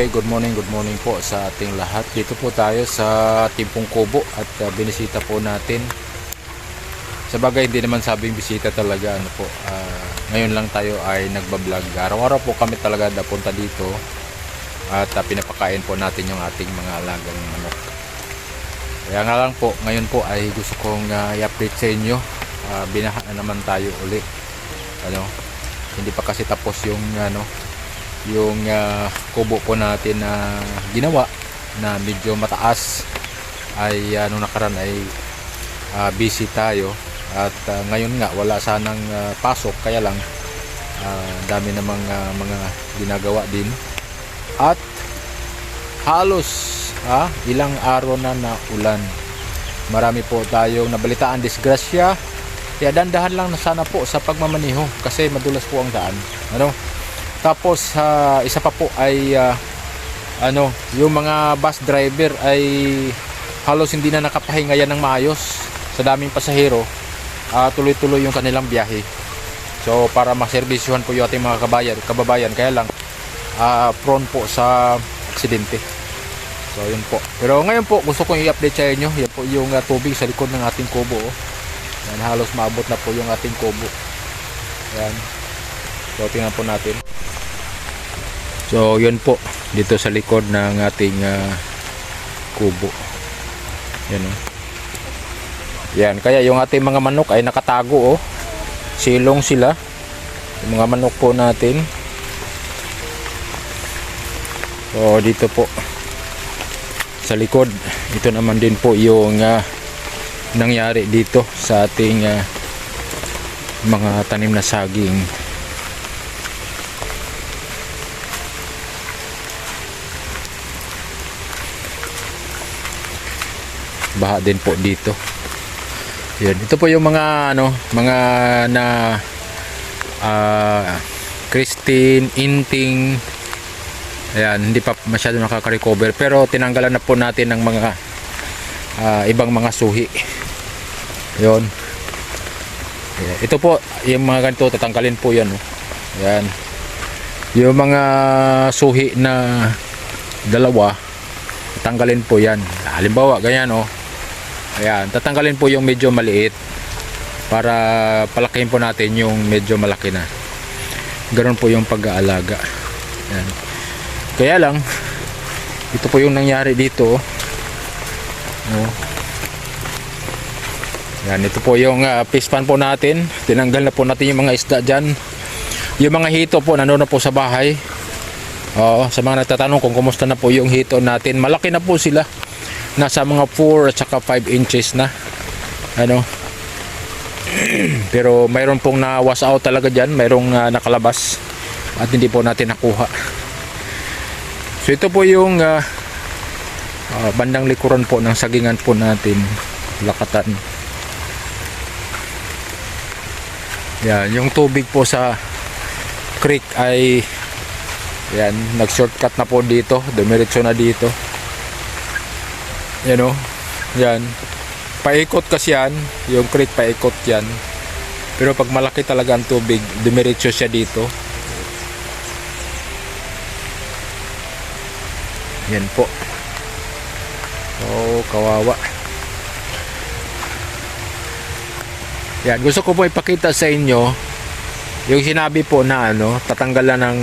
Okay, good morning po sa ating lahat. Dito po tayo sa Timpong Kubo at binisita po natin. Sa bagay, hindi naman sabing bisita talaga. Ngayon lang tayo ay nagbablog. Araw-araw po kami talaga napunta dito at pinapakain po natin yung ating mga alagang manok. Kaya nga lang po, ngayon po ay gusto kong i-update sa inyo. Binaha na naman tayo uli. Hindi pa kasi tapos yung kubo po natin na ginawa na medyo mataas ay nung nakaraan ay busy tayo at ngayon nga wala sanang pasok, kaya lang dami namang mga ginagawa din at halos ilang araw na ulan. Marami po tayong nabalitaan disgrasya, kaya dandahan lang na sana po sa pagmamaneho kasi madulas po ang daan. Tapos isa pa po ay yung mga bus driver ay halos hindi na nakapahinga yan ng maayos sa daming pasahero. Tuloy-tuloy yung kanilang biyahe. So para maserbisyuhan po yung ating mga kababayan, kaya lang prone po sa aksidente. So yun po. Pero ngayon po gusto kong i-update sa inyo. Yan po yung tubig sa likod ng ating kubo. Yan, halos maabot na po yung ating kubo. Yan. So tingnan po natin. So yun po dito sa likod ng ating kubo. Yan Yan, kaya yung ating mga manok ay nakatago silong sila. Yung mga manok po natin. So dito po sa likod, ito naman din po yung nangyari dito sa ating mga tanim na saging. Baha din po dito. Yan, ito po yung mga na Christine, Inting. Ayan, hindi pa masyado nakaka-recover pero tinanggalan na po natin ng mga ibang mga suhi. Yon. Ito po yung mga ganito, tatanggalin po yan. Ayan. Yung mga suhi na dalawa, tatanggalin po yan. Halimbawa ganyan ayan, tatanggalin po yung medyo maliit para palakihin po natin yung medyo malaki na. Ganoon po yung pag-aalaga. Ayan. Kaya lang ito po yung nangyari dito. Yan, ito po yung fish pan po natin. Tinanggal na po natin yung mga isda dyan. Yung mga hito po nandun na po sa bahay. Sa mga nagtatanong kung kumusta na po yung hito natin, malaki na po sila. Nasa mga 4 at saka 5 inches na. Pero mayroon pong na wash out talaga dyan. Mayroong nakalabas at hindi po natin nakuha. So ito po yung bandang likuran po ng sagingan po natin, lakatan. Yan, yung tubig po sa creek ay yan, nag-shortcut na po dito, dumiretso na dito. Yan. Paikot kasi yan, yung creek paikot yan. Pero pag malaki talaga ang tubig, dumiretso siya dito. Yan po. Kawawa. Yan, gusto ko po ipakita sa inyo yung sinabi po na tatanggalan ng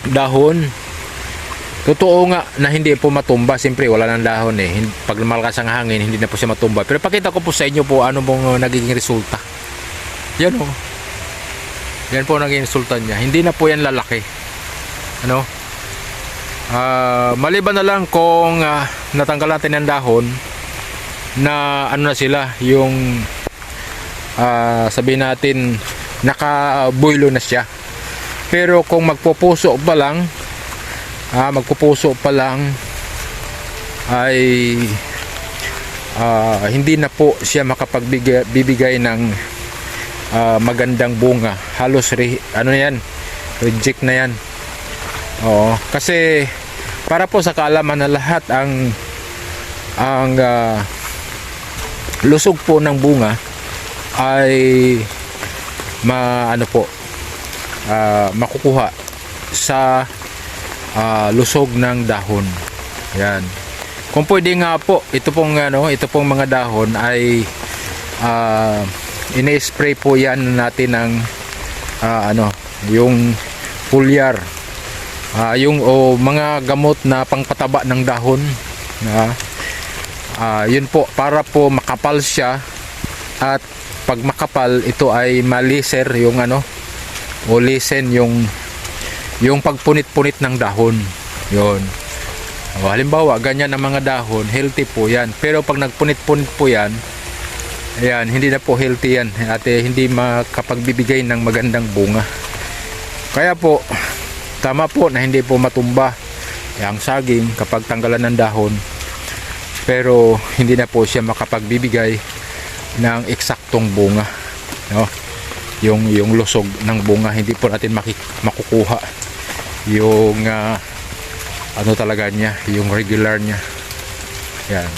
dahon. Totoo nga na hindi po matumba. Siyempre wala ng dahon pag malakas ang hangin hindi na po siya matumba. Pero pakita ko po sa inyo po ano pong nagiging resulta. Yan yan po naging resulta niya. Hindi na po yan lalaki. Maliban na lang kung natanggal natin ng dahon na na sila yung sabihin natin nakabuilo na siya. Pero kung magpupuso pa lang ay hindi na po siya makapagbibigay ng magandang bunga. Halos reject na yan. Kasi para po sa kaalaman na lahat ang lusog po ng bunga ay makukuha sa lusog ng dahon. Yan. Kung pwede nga po, ito pong mga dahon ay ini-spray po yan natin ng yung foliar. Yung mga gamot na pangpataba ng dahon. Yun po, para po makapal siya, at pag makapal, ito ay maliser yung o lisen yung pagpunit-punit ng dahon. Yun. Halimbawa, ganyan ang mga dahon, healthy po yan. Pero pag nagpunit-punit po yan, ayan, hindi na po healthy yan. At hindi makapagbibigay ng magandang bunga. Kaya po, tama po na hindi po matumba ang saging kapag tanggalan ng dahon. Pero hindi na po siya makapagbibigay ng eksaktong bunga. No? Yung lusog ng bunga, hindi po natin makukuha yung talaga niya, yung regular niya. Yan.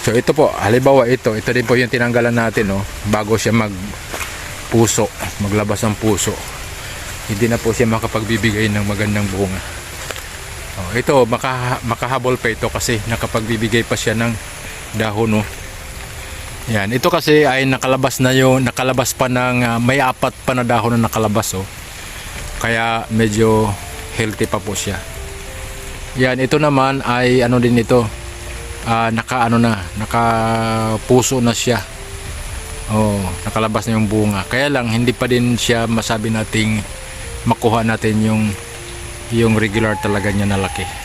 So ito po, halimbawa ito din po yung tinanggalan natin, bago siya magpuso, maglabas ng puso. Hindi na po siya makapagbibigay ng magandang bunga. Ito makahabol pa ito kasi nakapagbibigay pa siya ng dahon. Yan, ito kasi ay nakalabas pa ng may 4 pa na dahon na nakalabas. Kaya medyo healthy pa po siya. Yan, ito naman ay din ito, nakapuso na siya. Nakalabas na yung bunga. Kaya lang hindi pa din siya masabi nating makuha natin yung regular talaga niya na laki.